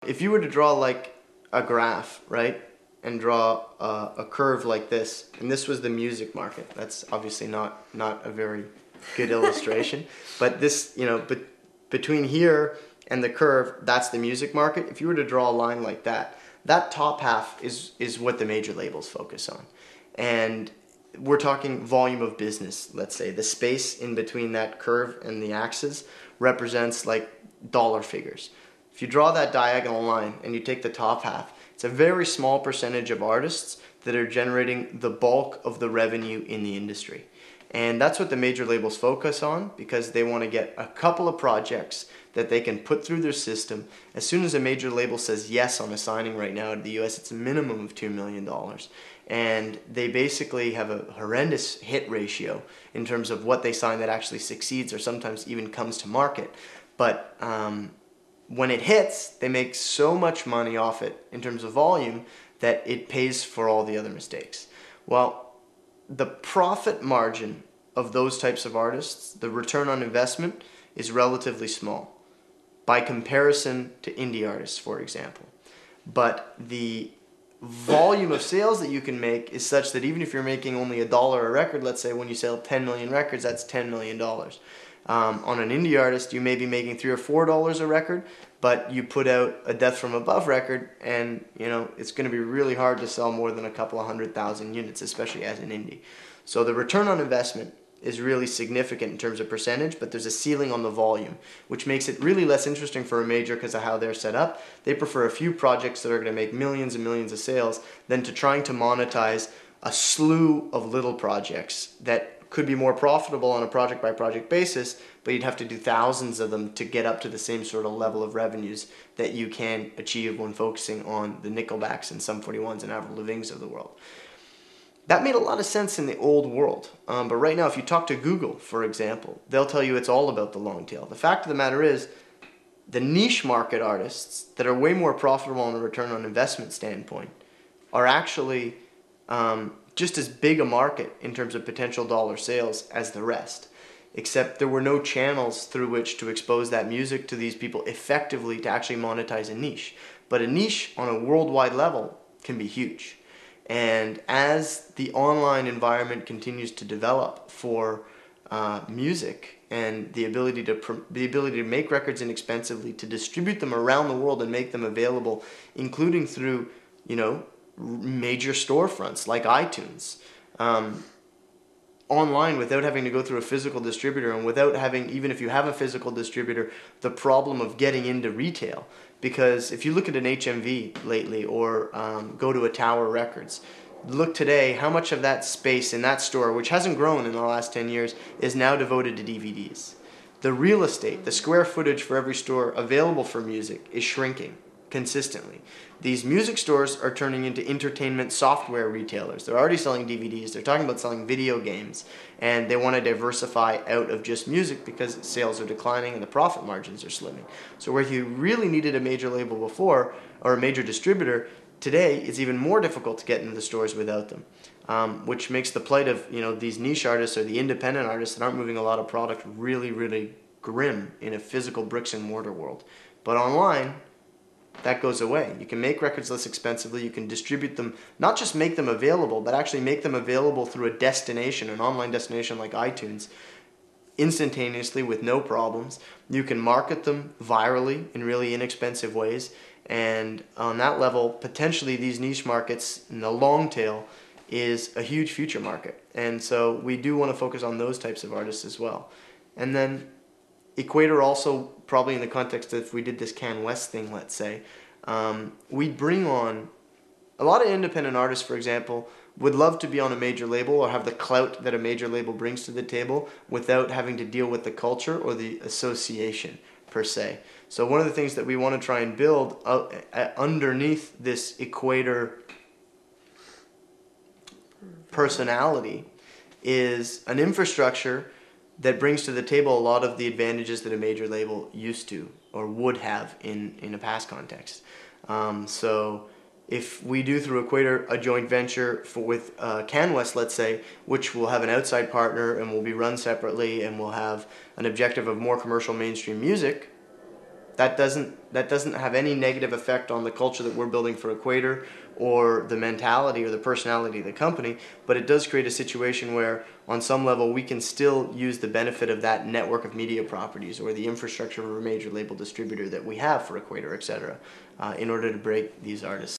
If you were to draw like a graph, right, and draw a curve like this, and this was the music market. That's obviously not a very good illustration, but this, but between here and the curve, that's the music market. If you were to draw a line like that, that top half is what the major labels focus on. And we're talking volume of business, let's say. The space in between that curve and the axis represents like dollar figures. If you draw that diagonal line and you take the top half, it's a very small percentage of artists that are generating the bulk of the revenue in the industry. And that's what the major labels focus on, because they want to get a couple of projects that they can put through their system. As soon as a major label says yes on a signing right now to the US, it's a minimum of $2 million. And they basically have a horrendous hit ratio in terms of what they sign that actually succeeds or sometimes even comes to market. But when it hits, they make so much money off it in terms of volume that it pays for all the other mistakes. Well, the profit margin of those types of artists, the return on investment, is relatively small by comparison to indie artists, for example. But the volume of sales that you can make is such that even if you're making only $1 a record, let's say when you sell 10 million records, that's $10 million. On an indie artist, you may be making $3 or $4 a record, but you put out a Death from Above record, and it's going to be really hard to sell more than a couple of 100,000 units, especially as an indie. So the return on investment is really significant in terms of percentage, but there's a ceiling on the volume, which makes it really less interesting for a major because of how they're set up. They prefer a few projects that are going to make millions and millions of sales than to trying to monetize a slew of little projects that could be more profitable on a project-by-project basis, but you'd have to do thousands of them to get up to the same sort of level of revenues that you can achieve when focusing on the Nickelbacks and Sum 41s and Avril Lavignes of the world. That made a lot of sense in the old world, but right now if you talk to Google, for example, they'll tell you it's all about the long tail. The fact of the matter is, the niche market artists that are way more profitable on a return on investment standpoint are actually just as big a market in terms of potential dollar sales as the rest, except there were no channels through which to expose that music to these people effectively to actually monetize a niche. But a niche on a worldwide level can be huge. And as the online environment continues to develop for music and the ability to make records inexpensively, to distribute them around the world and make them available, including through major storefronts like iTunes, online without having to go through a physical distributor, and without having, even if you have a physical distributor, the problem of getting into retail. Because if you look at an HMV lately, or go to a Tower Records, look today, how much of that space in that store, which hasn't grown in the last 10 years, is now devoted to DVDs. The real estate, the square footage for every store available for music is shrinking consistently. These music stores are turning into entertainment software retailers. They're already selling DVDs. They're talking about selling video games. And they want to diversify out of just music because sales are declining and the profit margins are slimming. So where you really needed a major label before, or a major distributor, today it's even more difficult to get into the stores without them. Which makes the plight of these niche artists or the independent artists that aren't moving a lot of product really, really grim in a physical bricks and mortar world. But online, that goes away. You can make records less expensively. You can distribute them, not just make them available, but actually make them available through a destination, an online destination like iTunes, instantaneously with no problems. You can market them virally in really inexpensive ways. And on that level, potentially these niche markets in the long tail is a huge future market. And so we do want to focus on those types of artists as well. And then Equator also, probably in the context of if we did this Can West thing, let's say, we'd bring on a lot of independent artists, for example, would love to be on a major label or have the clout that a major label brings to the table without having to deal with the culture or the association per se. So one of the things that we want to try and build underneath this Equator personality is an infrastructure that brings to the table a lot of the advantages that a major label used to or would have in a past context. So if we do through Equator a joint venture with Can West, let's say, which will have an outside partner and will be run separately and will have an objective of more commercial mainstream music, that doesn't have any negative effect on the culture that we're building for Equator or the mentality or the personality of the company, but it does create a situation where on some level we can still use the benefit of that network of media properties or the infrastructure of a major label distributor that we have for Equator, etc., in order to break these artists.